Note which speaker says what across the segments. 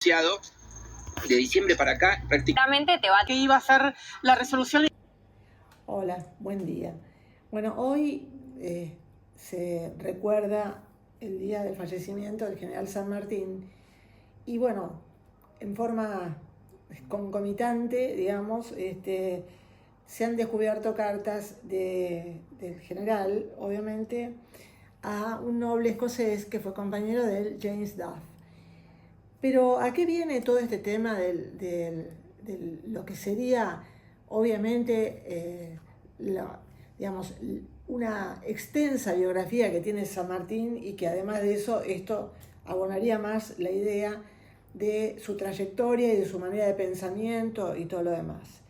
Speaker 1: De diciembre para acá, prácticamente
Speaker 2: que iba a ser la resolución.
Speaker 3: Hola, buen día. Bueno, hoy se recuerda el día del fallecimiento del general San Martín y bueno, en forma concomitante, digamos, se han descubierto cartas del general, obviamente, a un noble escocés que fue compañero de él, James Duff. Pero ¿a qué viene todo este tema de lo que sería, obviamente, digamos, una extensa biografía que tiene San Martín y que además de eso, esto abonaría más la idea de su trayectoria y de su manera de pensamiento y todo lo demás?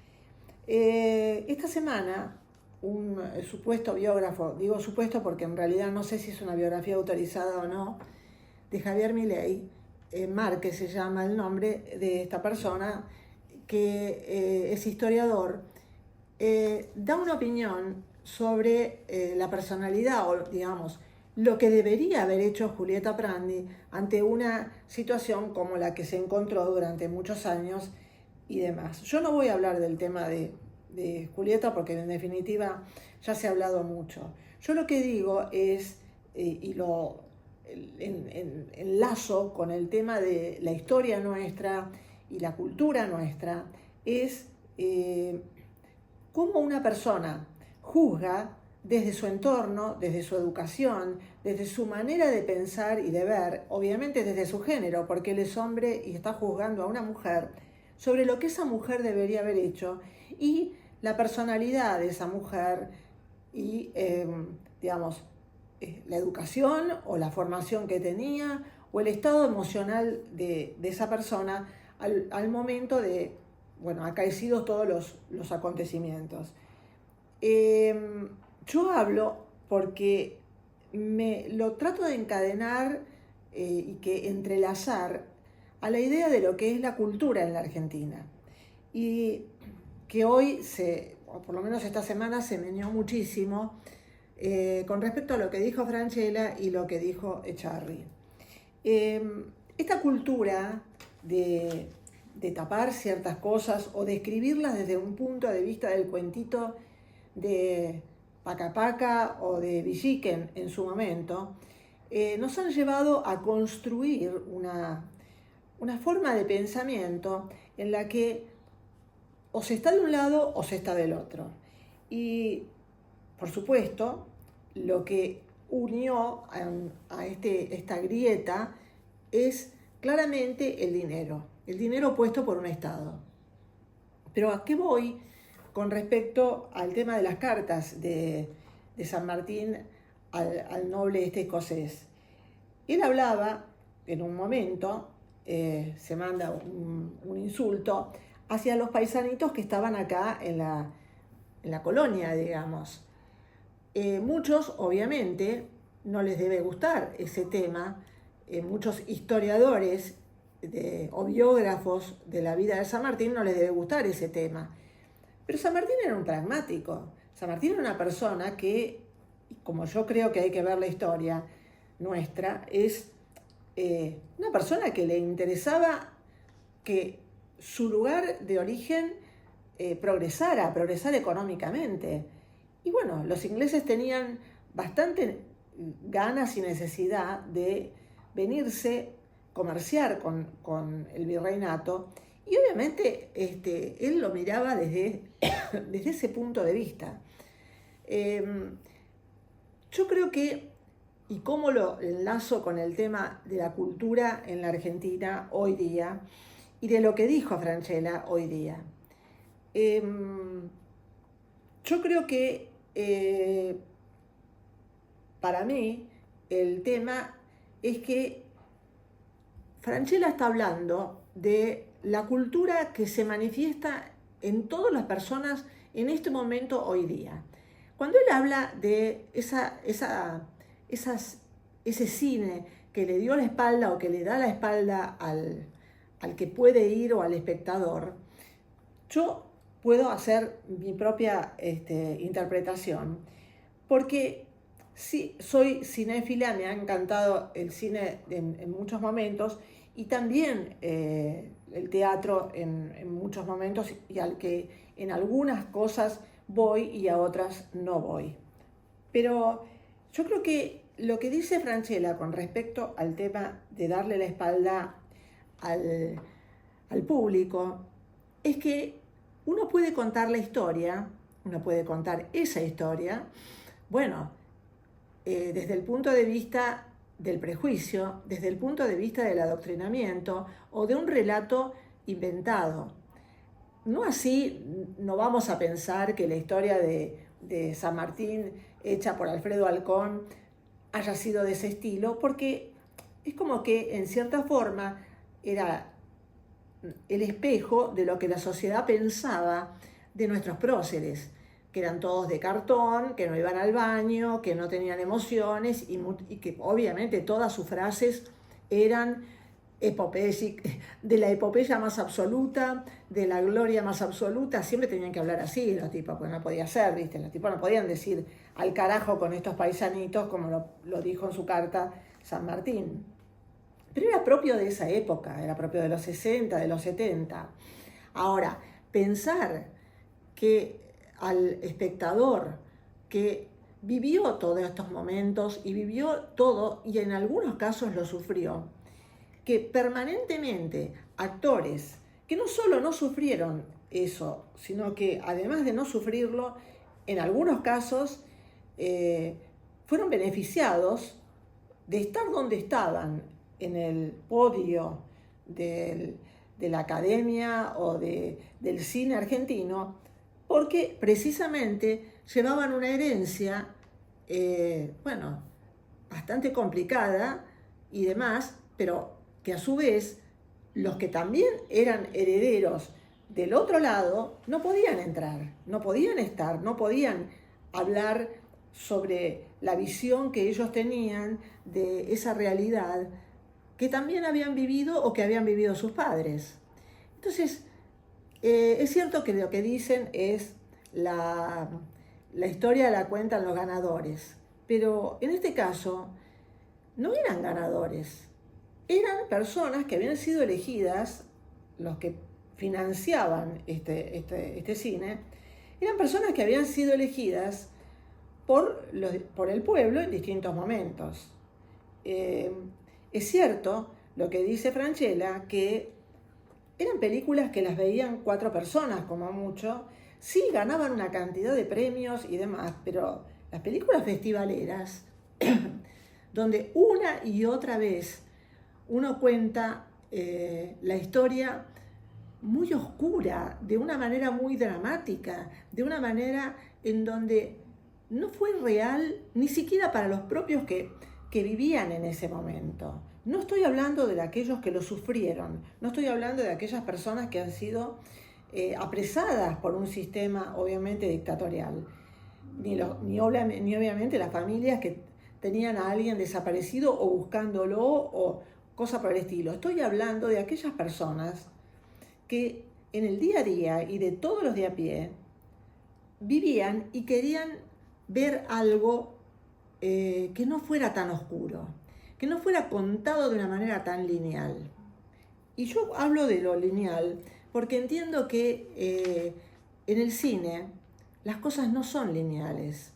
Speaker 3: Esta semana, un supuesto biógrafo, digo supuesto porque en realidad no sé si es una biografía autorizada o no, de Javier Milei, Márquez se llama el nombre de esta persona, que es historiador, da una opinión sobre la personalidad o, digamos, lo que debería haber hecho Julieta Prandi ante una situación como la que se encontró durante muchos años y demás. Yo no voy a hablar del tema de Julieta porque en definitiva ya se ha hablado mucho. Yo lo que digo es, y lo enlazo con el tema de la historia nuestra y la cultura nuestra, es cómo una persona juzga desde su entorno, desde su educación, desde su manera de pensar y de ver, obviamente desde su género, porque él es hombre y está juzgando a una mujer sobre lo que esa mujer debería haber hecho y la personalidad de esa mujer y, digamos, la educación o la formación que tenía o el estado emocional de esa persona al momento de, bueno, acaecidos todos los acontecimientos. Yo hablo porque me lo trato de encadenar y que entrelazar a la idea de lo que es la cultura en la Argentina. Y que hoy, o por lo menos esta semana, se meneó muchísimo con respecto a lo que dijo Francella y lo que dijo Echarri. Esta cultura de tapar ciertas cosas o de escribirlas desde un punto de vista del cuentito de Paca Paca o de Villiquen en su momento, nos han llevado a construir una forma de pensamiento en la que o se está de un lado o se está del otro. Y, por supuesto, lo que unió a esta grieta es claramente el dinero puesto por un Estado. Pero ¿a qué voy con respecto al tema de las cartas de San Martín al noble escocés? Él hablaba, en un momento, se manda un insulto hacia los paisanitos que estaban acá en la colonia, digamos. Muchos, obviamente, no les debe gustar ese tema. Muchos historiadores o biógrafos de la vida de San Martín no les debe gustar ese tema. Pero San Martín era un pragmático. San Martín era una persona que, como yo creo que hay que ver la historia nuestra, es una persona que le interesaba que su lugar de origen progresara económicamente. Y bueno, los ingleses tenían bastante ganas y necesidad de venirse, comerciar con el virreinato, y obviamente él lo miraba desde ese punto de vista. Yo creo que, y cómo lo enlazo con el tema de la cultura en la Argentina hoy día, y de lo que dijo Francella hoy día. Yo creo que para mí el tema es que Francella está hablando de la cultura que se manifiesta en todas las personas en este momento hoy día. Cuando él habla de ese cine que le dio la espalda o que le da la espalda al que puede ir o al espectador, yo puedo hacer mi propia interpretación, porque sí, soy cinéfila, me ha encantado el cine en muchos momentos, y también el teatro en muchos momentos, y al que en algunas cosas voy y a otras no voy. Pero yo creo que lo que dice Francella con respecto al tema de darle la espalda al público es que uno puede contar la historia, uno puede contar esa historia, bueno, desde el punto de vista del prejuicio, desde el punto de vista del adoctrinamiento o de un relato inventado. No así, no vamos a pensar que la historia de San Martín hecha por Alfredo Alcón haya sido de ese estilo, porque es como que en cierta forma era el espejo de lo que la sociedad pensaba de nuestros próceres, que eran todos de cartón, que no iban al baño, que no tenían emociones y que obviamente todas sus frases eran de la epopeya más absoluta, de la gloria más absoluta. Siempre tenían que hablar así los tipos, pues no podía ser, ¿viste? Los tipos no podían decir al carajo con estos paisanitos, como lo dijo en su carta San Martín. Pero era propio de esa época, era propio de los 60, de los 70. Ahora, pensar que al espectador que vivió todos estos momentos y vivió todo, y en algunos casos lo sufrió, que permanentemente actores que no solo no sufrieron eso, sino que además de no sufrirlo, en algunos casos fueron beneficiados de estar donde estaban, en el podio de la academia o del cine argentino, porque precisamente llevaban una herencia, bastante complicada y demás, pero que a su vez los que también eran herederos del otro lado no podían entrar, no podían estar, no podían hablar sobre la visión que ellos tenían de esa realidad que también habían vivido o que habían vivido sus padres. Entonces, es cierto que lo que dicen es la historia la cuentan los ganadores, pero en este caso no eran ganadores, eran personas que habían sido elegidas, los que financiaban este cine, eran personas que habían sido elegidas por el pueblo en distintos momentos. Es cierto lo que dice Francella, que eran películas que las veían 4 personas como mucho, sí ganaban una cantidad de premios y demás, pero las películas festivaleras, donde una y otra vez uno cuenta la historia muy oscura, de una manera muy dramática, de una manera en donde no fue real ni siquiera para los propios que vivían en ese momento. No estoy hablando de aquellos que lo sufrieron, no estoy hablando de aquellas personas que han sido apresadas por un sistema obviamente dictatorial, ni obviamente las familias que tenían a alguien desaparecido o buscándolo o cosa por el estilo. Estoy hablando de aquellas personas que en el día a día y de todos los de a pie vivían y querían ver algo que no fuera tan oscuro, que no fuera contado de una manera tan lineal. Y yo hablo de lo lineal porque entiendo que en el cine las cosas no son lineales.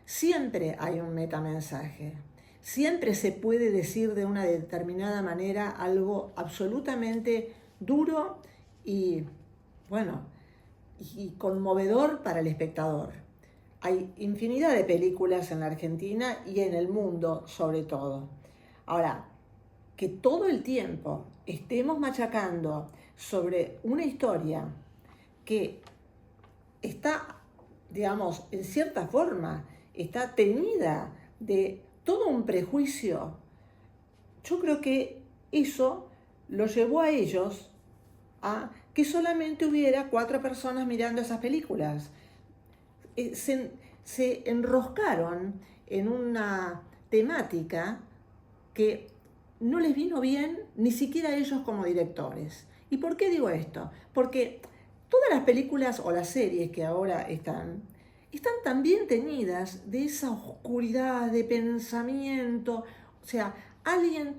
Speaker 3: Siempre hay un metamensaje. Siempre se puede decir de una determinada manera algo absolutamente duro y conmovedor para el espectador. Hay infinidad de películas en la Argentina y en el mundo sobre todo. Ahora, que todo el tiempo estemos machacando sobre una historia que está, digamos, en cierta forma, está teñida de todo un prejuicio, yo creo que eso lo llevó a ellos a que solamente hubiera 4 personas mirando esas películas. Se enroscaron en una temática que no les vino bien ni siquiera a ellos como directores. ¿Y por qué digo esto? Porque todas las películas o las series que ahora están también teñidas de esa oscuridad de pensamiento. O sea, alguien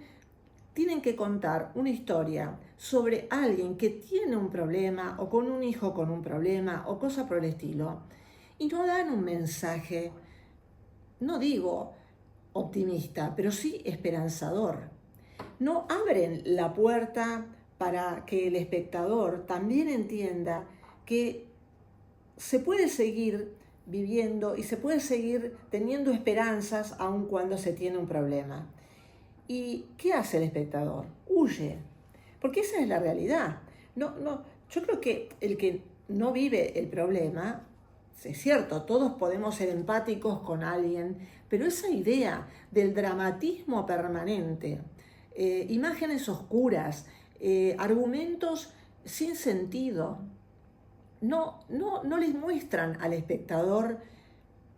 Speaker 3: tienen que contar una historia sobre alguien que tiene un problema o con un hijo con un problema o cosa por el estilo y no dan un mensaje, no digo optimista, pero sí esperanzador. No abren la puerta para que el espectador también entienda que se puede seguir viviendo y se puede seguir teniendo esperanzas aun cuando se tiene un problema. ¿Y qué hace el espectador? Huye, porque esa es la realidad. Yo creo que el que no vive el problema, es cierto, todos podemos ser empáticos con alguien, pero esa idea del dramatismo permanente, imágenes oscuras, argumentos sin sentido, no les muestran al espectador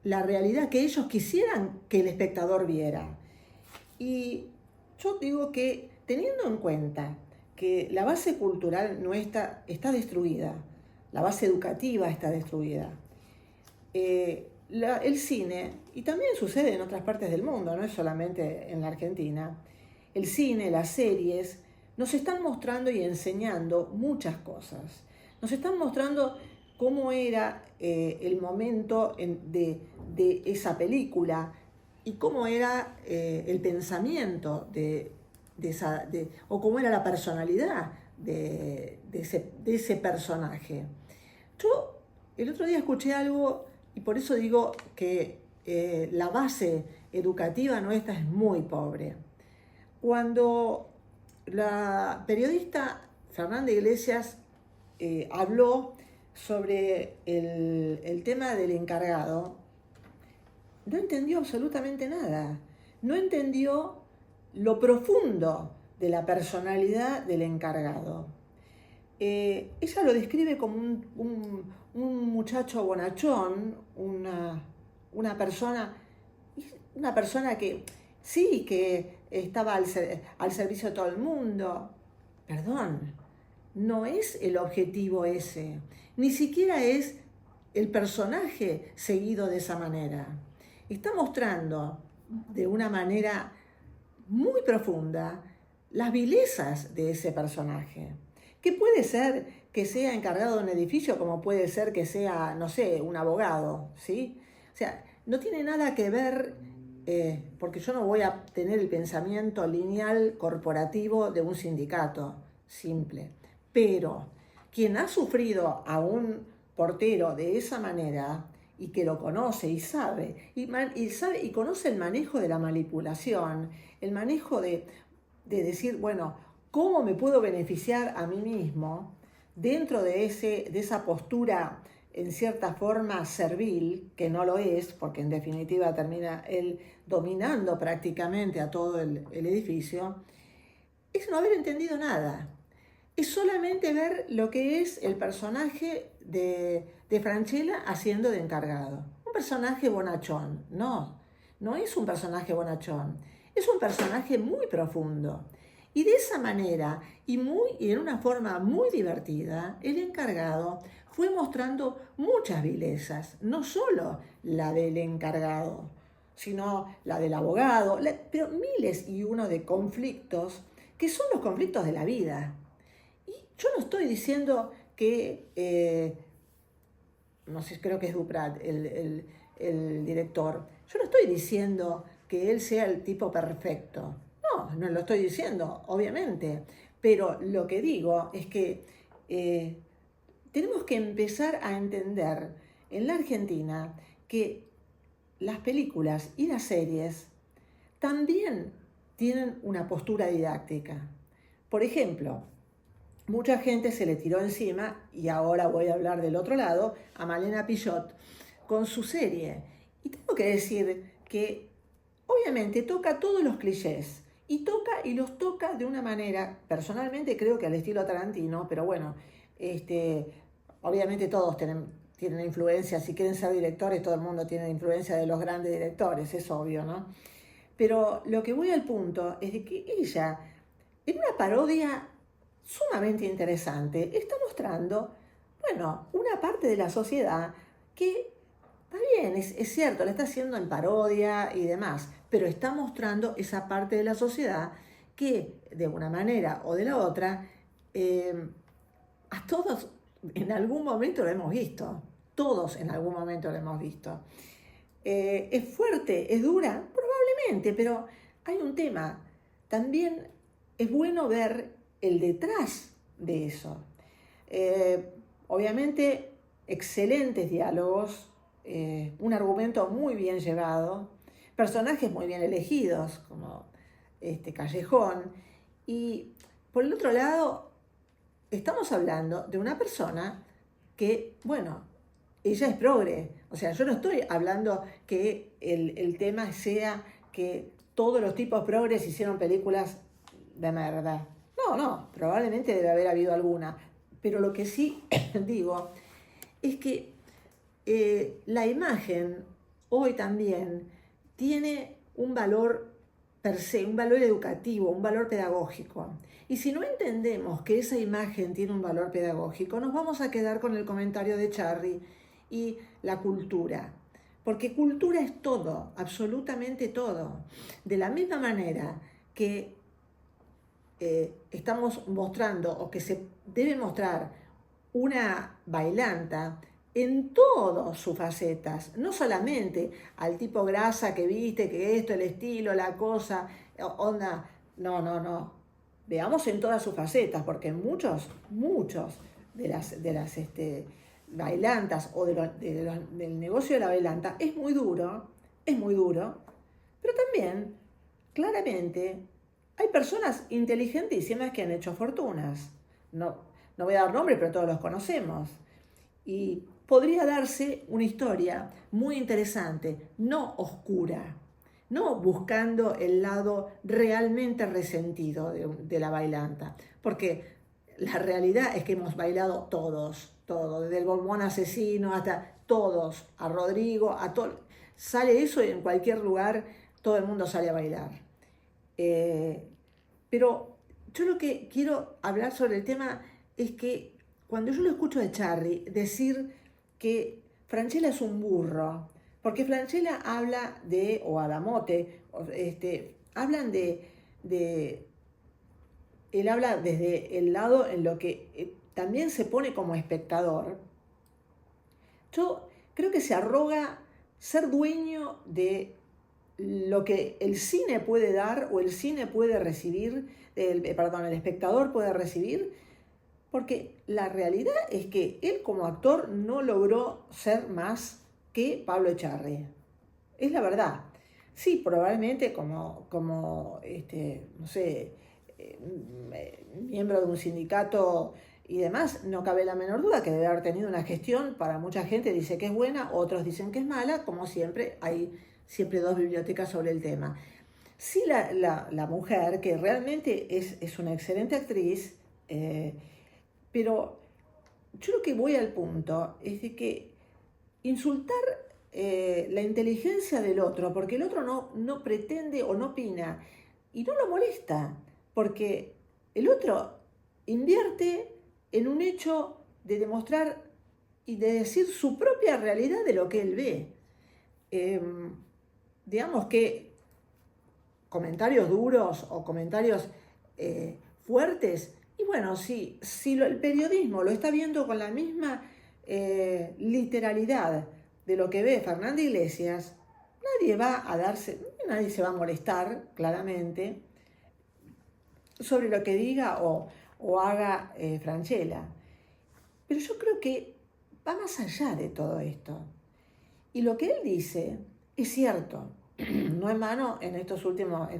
Speaker 3: la realidad que ellos quisieran que el espectador viera. Y yo digo que teniendo en cuenta que la base cultural nuestra está destruida, la base educativa está destruida, el cine, y también sucede en otras partes del mundo, no es solamente en la Argentina, el cine, las series, nos están mostrando y enseñando muchas cosas. Nos están mostrando cómo era el momento de esa película y cómo era el pensamiento o cómo era la personalidad de ese personaje. Yo el otro día escuché algo y por eso digo que la base educativa nuestra es muy pobre. Cuando la periodista Fernanda Iglesias habló sobre el tema del encargado, no entendió absolutamente nada. No entendió lo profundo de la personalidad del encargado. Ella lo describe como un muchacho bonachón, una persona que sí, que estaba al servicio de todo el mundo. Perdón, no es el objetivo ese, ni siquiera es el personaje seguido de esa manera. Está mostrando de una manera muy profunda las vilezas de ese personaje, que puede ser que sea encargado de un edificio, como puede ser que sea, no sé, un abogado, ¿sí? O sea, no tiene nada que ver, porque yo no voy a tener el pensamiento lineal corporativo de un sindicato simple, pero quien ha sufrido a un portero de esa manera y que lo conoce y sabe y conoce el manejo de la manipulación, el manejo de decir, bueno, ¿cómo me puedo beneficiar a mí mismo dentro de esa postura en cierta forma servil, que no lo es, porque en definitiva termina él dominando prácticamente a todo el edificio? Es no haber entendido nada. Es solamente ver lo que es el personaje de Francella haciendo de encargado. Un personaje bonachón. No es un personaje bonachón. Es un personaje muy profundo. Y de esa manera, y en una forma muy divertida, el encargado fue mostrando muchas vilezas. No solo la del encargado, sino la del abogado, pero miles y uno de conflictos que son los conflictos de la vida. Y yo no estoy diciendo que, no sé, creo que es Duprat el director, yo no estoy diciendo que él sea el tipo perfecto. No lo estoy diciendo, obviamente. Pero lo que digo es que tenemos que empezar a entender en la Argentina que las películas y las series también tienen una postura didáctica. Por ejemplo, mucha gente se le tiró encima, y ahora voy a hablar del otro lado, a Malena Pichot con su serie. Y tengo que decir que obviamente toca todos los clichés, y los toca de una manera, personalmente creo que al estilo Tarantino, pero bueno, obviamente todos tienen influencia, si quieren ser directores, todo el mundo tiene influencia de los grandes directores, es obvio, ¿no? Pero lo que voy al punto es de que ella, en una parodia sumamente interesante, está mostrando, bueno, una parte de la sociedad que, está bien, es cierto, la está haciendo en parodia y demás, pero está mostrando esa parte de la sociedad que de una manera o de la otra, a todos en algún momento lo hemos visto, todos en algún momento lo hemos visto. ¿Es fuerte? ¿Es dura? Probablemente, pero hay un tema. También es bueno ver el detrás de eso. Obviamente, excelentes diálogos, un argumento muy bien llevado, personajes muy bien elegidos, como Callejón. Y por el otro lado, estamos hablando de una persona que, bueno, ella es progre. O sea, yo no estoy hablando que el tema sea que todos los tipos progres hicieron películas de merda. No, probablemente debe haber habido alguna. Pero lo que sí digo es que la imagen hoy también tiene un valor per se, un valor educativo, un valor pedagógico. Y si no entendemos que esa imagen tiene un valor pedagógico, nos vamos a quedar con el comentario de Charry y la cultura. Porque cultura es todo, absolutamente todo. De la misma manera que estamos mostrando o que se debe mostrar una bailanta en todas sus facetas, no solamente al tipo grasa que viste, que esto, el estilo, la cosa, onda, no. Veamos en todas sus facetas, porque muchos de las bailantas o del negocio de la bailanta es muy duro, pero también, claramente, hay personas inteligentísimas que han hecho fortunas. No voy a dar nombres, pero todos los conocemos. Y podría darse una historia muy interesante, no oscura, no buscando el lado realmente resentido de la bailanta, porque la realidad es que hemos bailado todos, desde el bombón asesino hasta todos, a Rodrigo, a todo. Sale eso y en cualquier lugar todo el mundo sale a bailar. Pero yo lo que quiero hablar sobre el tema es que cuando yo lo escucho de Charry decir que Francella es un burro, porque Francella habla de, o Adamote, hablan él habla desde el lado en lo que también se pone como espectador. Yo creo que se arroga ser dueño de lo que el cine puede dar o el cine puede recibir, el espectador puede recibir, porque la realidad es que él como actor no logró ser más que Pablo Echarri. Es la verdad. Sí, probablemente como no sé, miembro de un sindicato y demás, no cabe la menor duda que debe haber tenido una gestión, para mucha gente dice que es buena, otros dicen que es mala, como siempre, hay siempre dos bibliotecas sobre el tema. Sí, la mujer, que realmente es una excelente actriz, pero yo lo que voy al punto es de que insultar la inteligencia del otro, porque el otro no pretende o no opina, y no lo molesta, porque el otro invierte en un hecho de demostrar y de decir su propia realidad de lo que él ve. Digamos que comentarios duros o comentarios fuertes, y bueno, si el periodismo lo está viendo con la misma literalidad de lo que ve Fernanda Iglesias, nadie se va a molestar, claramente, sobre lo que diga o haga Francella. Pero yo creo que va más allá de todo esto. Y lo que él dice es cierto. No en vano, este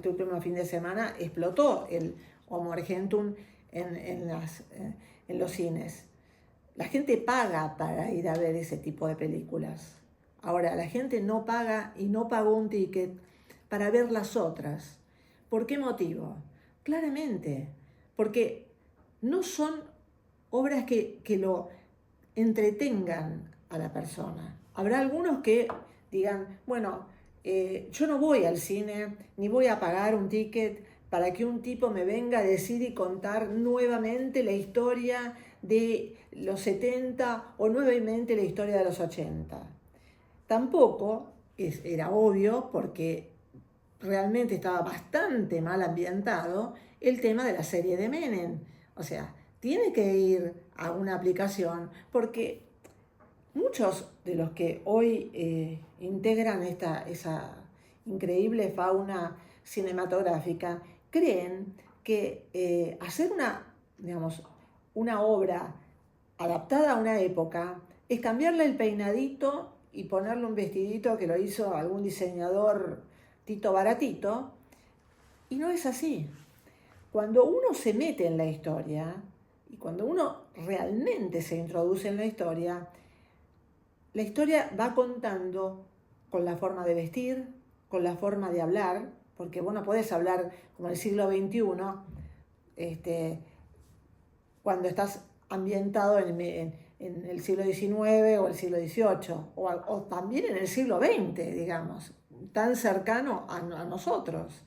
Speaker 3: último fin de semana explotó el Homo Argentum en los cines. La gente paga para ir a ver ese tipo de películas. Ahora, la gente no paga y no pagó un ticket para ver las otras. ¿Por qué motivo? Claramente, porque no son obras que lo entretengan a la persona. Habrá algunos que digan, bueno, yo no voy al cine, ni voy a pagar un ticket para que un tipo me venga a decir y contar nuevamente la historia de los 70 o nuevamente la historia de los 80. Tampoco era obvio, porque realmente estaba bastante mal ambientado el tema de la serie de Menem. O sea, tiene que ir a una aplicación porque muchos de los que hoy integran esa increíble fauna cinematográfica creen que hacer una obra adaptada a una época es cambiarle el peinadito y ponerle un vestidito que lo hizo algún diseñador Tito Baratito, y no es así. Cuando uno se mete en la historia y cuando uno realmente se introduce en la historia va contando con la forma de vestir, con la forma de hablar, porque vos no podés hablar como en el siglo XXI, cuando estás ambientado en el siglo XIX o el siglo XVIII, o también en el siglo XX, digamos, tan cercano a nosotros.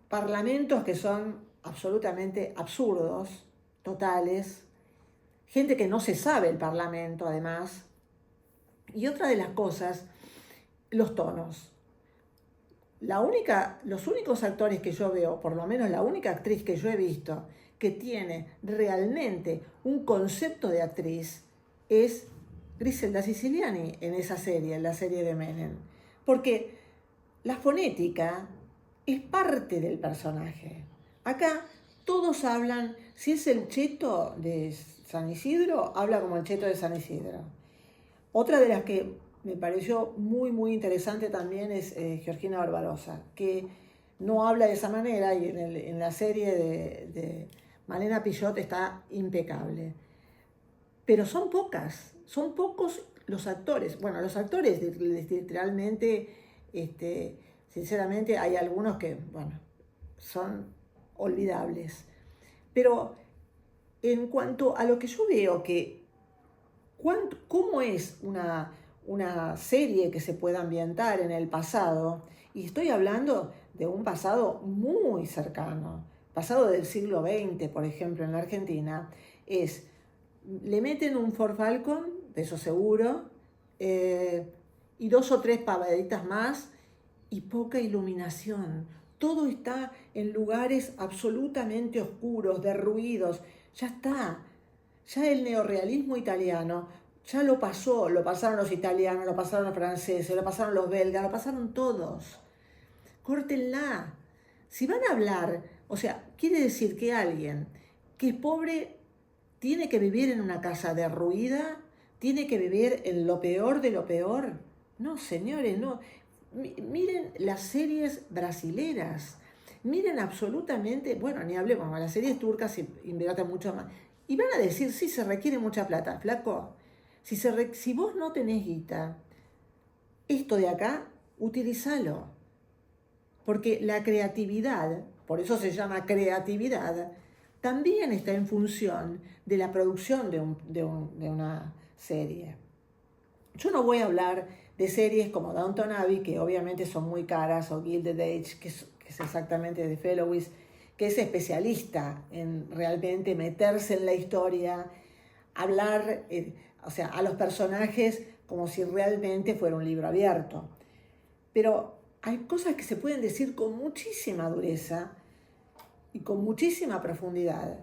Speaker 3: Parlamentos que son absolutamente absurdos, totales, gente que no se sabe el Parlamento además. Y otra de las cosas, los tonos. Los únicos actores que yo veo, por lo menos la única actriz que yo he visto que tiene realmente un concepto de actriz, es Griselda Siciliani en esa serie, en la serie de Menem. Porque la fonética es parte del personaje. Acá todos hablan, si es el cheto de San Isidro, habla como el cheto de San Isidro. Otra de las que me pareció muy, muy interesante también es Georgina Barbarosa, que no habla de esa manera y en la serie de Malena Pichot está impecable. Pero son pocos los actores. Bueno, los actores literalmente, sinceramente, hay algunos que, bueno, son olvidables. Pero en cuanto a lo que yo veo cómo es una serie que se pueda ambientar en el pasado, y estoy hablando de un pasado muy cercano, pasado del siglo XX, por ejemplo, en la Argentina, le meten un Ford Falcon, de eso seguro, y 2 o 3 pavaditas más, y poca iluminación. Todo está en lugares absolutamente oscuros, derruidos. Ya está. Ya el neorrealismo italiano ya lo pasaron los italianos, lo pasaron los franceses, lo pasaron los belgas, lo pasaron todos. Córtenla. Si van a hablar, o sea, quiere decir que alguien que es pobre tiene que vivir en una casa derruida, tiene que vivir en lo peor de lo peor. No, señores, no. Miren las series brasileras, miren absolutamente, bueno, ni hablemos, las series turcas invierten mucho más. Y van a decir, sí, se requiere mucha plata, flaco. Si vos no tenés guita, esto de acá, utilízalo. Porque la creatividad, por eso se llama creatividad, también está en función de la producción de una serie. Yo no voy a hablar de series como Downton Abbey, que obviamente son muy caras, o Gilded Age, que es exactamente de Fellowes, que es especialista en realmente meterse en la historia, hablar, a los personajes como si realmente fuera un libro abierto. Pero hay cosas que se pueden decir con muchísima dureza y con muchísima profundidad,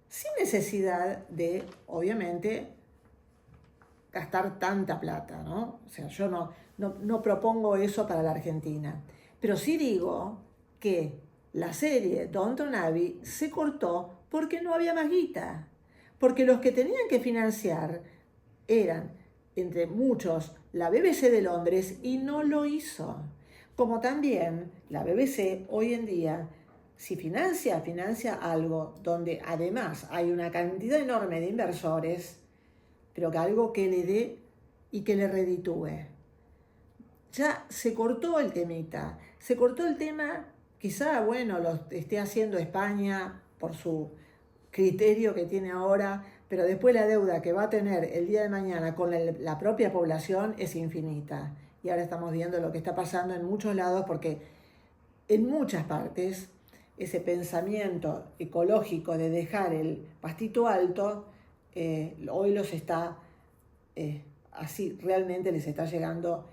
Speaker 3: sin necesidad de, obviamente, gastar tanta plata, ¿no? O sea, yo no propongo eso para la Argentina. Pero sí digo que la serie Downton Abbey se cortó porque no había más guita. Porque los que tenían que financiar eran, entre muchos, la BBC de Londres y no lo hizo. Como también la BBC hoy en día, si financia algo donde además hay una cantidad enorme de inversores, pero que algo que le dé y que le reditúe. Ya se cortó el temita, se cortó el tema, quizá, bueno, lo esté haciendo España por su criterio que tiene ahora, pero después la deuda que va a tener el día de mañana con la propia población es infinita. Y ahora estamos viendo lo que está pasando en muchos lados, porque en muchas partes ese pensamiento ecológico de dejar el pastito alto, hoy los está, así realmente les está llegando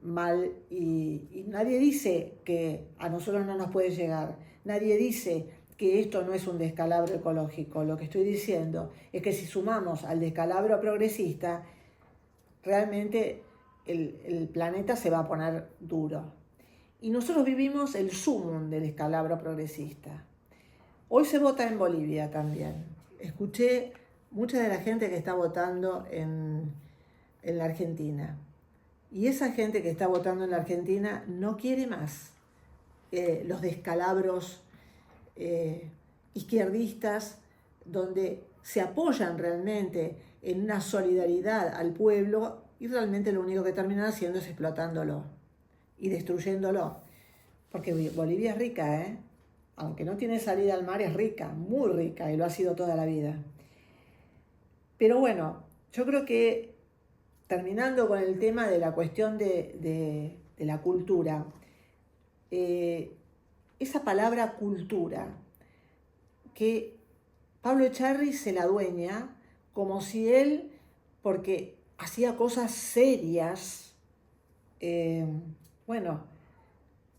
Speaker 3: mal y nadie dice que a nosotros no nos puede llegar, nadie dice que esto no es un descalabro ecológico. Lo que estoy diciendo es que si sumamos al descalabro progresista, realmente el planeta se va a poner duro. Y nosotros vivimos el sumum del descalabro progresista. Hoy se vota en Bolivia también. Escuché mucha de la gente que está votando en la Argentina. Y esa gente que está votando en la Argentina no quiere más los descalabros izquierdistas, donde se apoyan realmente en una solidaridad al pueblo y realmente lo único que terminan haciendo es explotándolo y destruyéndolo. Porque Bolivia es rica, aunque no tiene salida al mar, es rica, muy rica, y lo ha sido toda la vida. Pero bueno, yo creo que terminando con el tema de la cuestión de la cultura, esa palabra cultura, que Pablo Echarri se la adueña como si él, porque hacía cosas serias,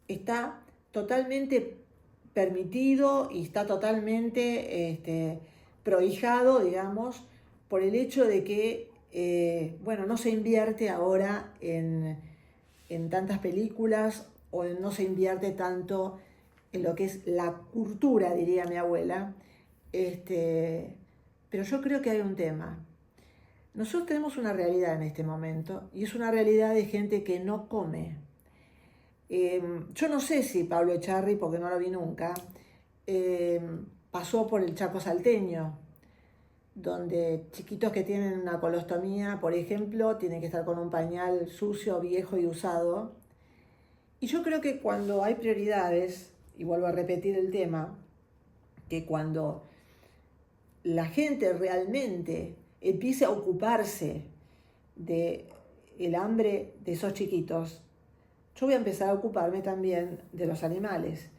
Speaker 3: está totalmente permitido y está totalmente prohijado, digamos, por el hecho de que no se invierte ahora en tantas películas o no se invierte tanto en lo que es la cultura, diría mi abuela. Pero yo creo que hay un tema. Nosotros tenemos una realidad en este momento y es una realidad de gente que no come. Yo no sé si Pablo Echarri, porque no lo vi nunca, pasó por el Chaco salteño, donde chiquitos que tienen una colostomía, por ejemplo, tienen que estar con un pañal sucio, viejo y usado. Y yo creo que cuando hay prioridades, y vuelvo a repetir el tema, que cuando la gente realmente empiece a ocuparse del hambre de esos chiquitos, yo voy a empezar a ocuparme también de los animales.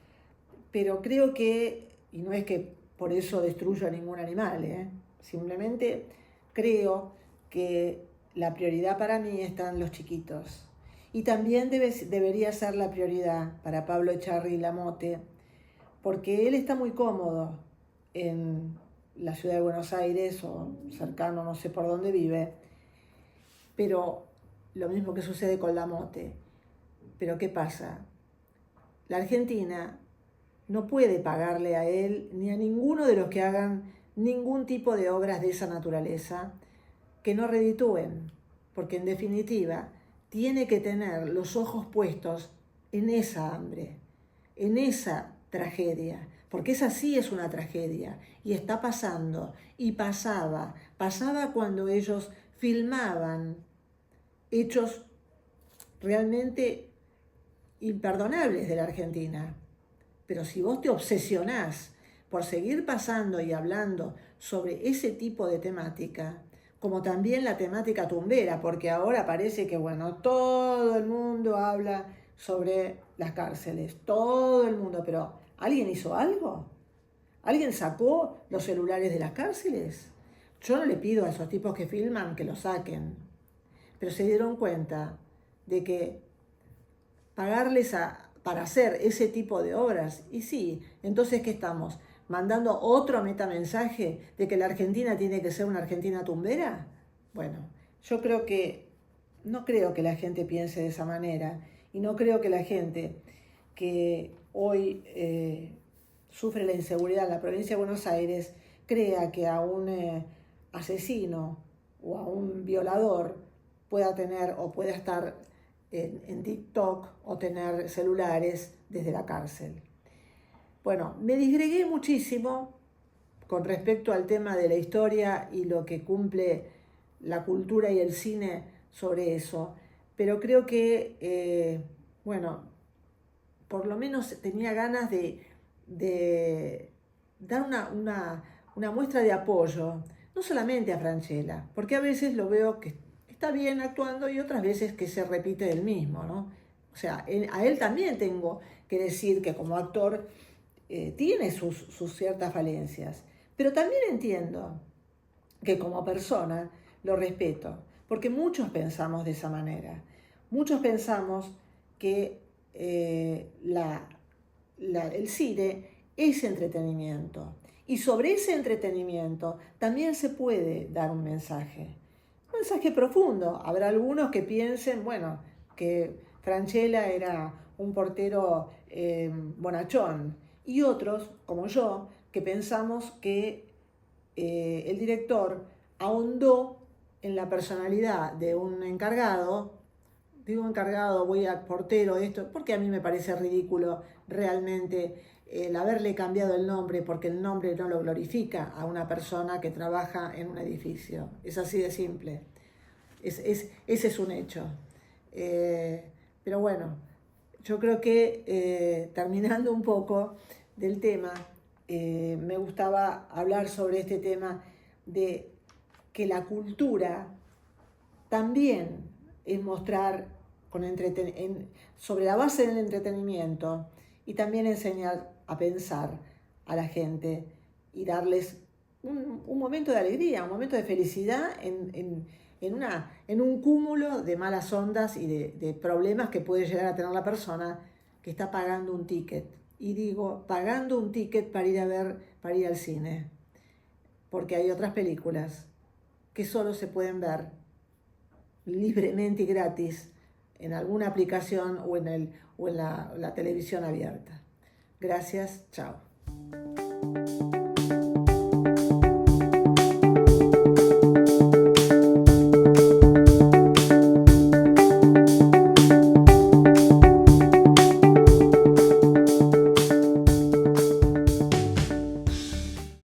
Speaker 3: Pero creo que, y no es que por eso destruyo a ningún animal, simplemente creo que la prioridad para mí están los chiquitos. Y también debería ser la prioridad para Pablo Echarri Lamote, porque él está muy cómodo en la ciudad de Buenos Aires o cercano, no sé por dónde vive, pero lo mismo que sucede con Lamote. Pero ¿qué pasa? La Argentina no puede pagarle a él ni a ninguno de los que hagan ningún tipo de obras de esa naturaleza que no reditúen, porque en definitiva tiene que tener los ojos puestos en esa hambre, en esa tragedia, porque esa sí es una tragedia y está pasando y pasaba cuando ellos filmaban hechos realmente imperdonables de la Argentina. Pero si vos te obsesionás por seguir pasando y hablando sobre ese tipo de temática, como también la temática tumbera, porque ahora parece que, todo el mundo habla sobre las cárceles, todo el mundo, pero ¿alguien hizo algo? ¿Alguien sacó los celulares de las cárceles? Yo no le pido a esos tipos que filman que los saquen, pero se dieron cuenta de que pagarles para hacer ese tipo de obras, y sí, entonces ¿qué estamos? ¿Mandando otro metamensaje de que la Argentina tiene que ser una Argentina tumbera? Bueno, yo no creo que la gente piense de esa manera, y no creo que la gente que hoy sufre la inseguridad en la provincia de Buenos Aires crea que a un asesino o a un violador pueda tener o pueda estar en TikTok o tener celulares desde la cárcel. Bueno, me disgregué muchísimo con respecto al tema de la historia y lo que cumple la cultura y el cine sobre eso, pero creo que, por lo menos tenía ganas de dar una muestra de apoyo, no solamente a Francella, porque a veces lo veo que está bien actuando y otras veces que se repite del mismo, ¿no? O sea, a él también tengo que decir que como actor tiene sus ciertas falencias, pero también entiendo que como persona lo respeto, porque muchos pensamos de esa manera. Muchos pensamos que el cine es entretenimiento. Y sobre ese entretenimiento también se puede dar un mensaje profundo. Habrá algunos que piensen, bueno, que Francella era un portero bonachón, y otros, como yo, que pensamos que el director ahondó en la personalidad de un encargado. Digo encargado, voy a portero, esto, porque a mí me parece ridículo realmente el haberle cambiado el nombre, porque el nombre no lo glorifica a una persona que trabaja en un edificio. Es así de simple. Ese es un hecho. Pero bueno, yo creo que terminando un poco del tema, me gustaba hablar sobre este tema de que la cultura también es mostrar sobre la base del entretenimiento, y también enseñar a pensar a la gente y darles un momento de alegría, un momento de felicidad en un cúmulo de malas ondas y de problemas que puede llegar a tener la persona que está pagando un ticket. Y digo, pagando un ticket para ir al cine, porque hay otras películas que solo se pueden ver libremente y gratis en alguna aplicación o en la televisión abierta. Gracias, chao.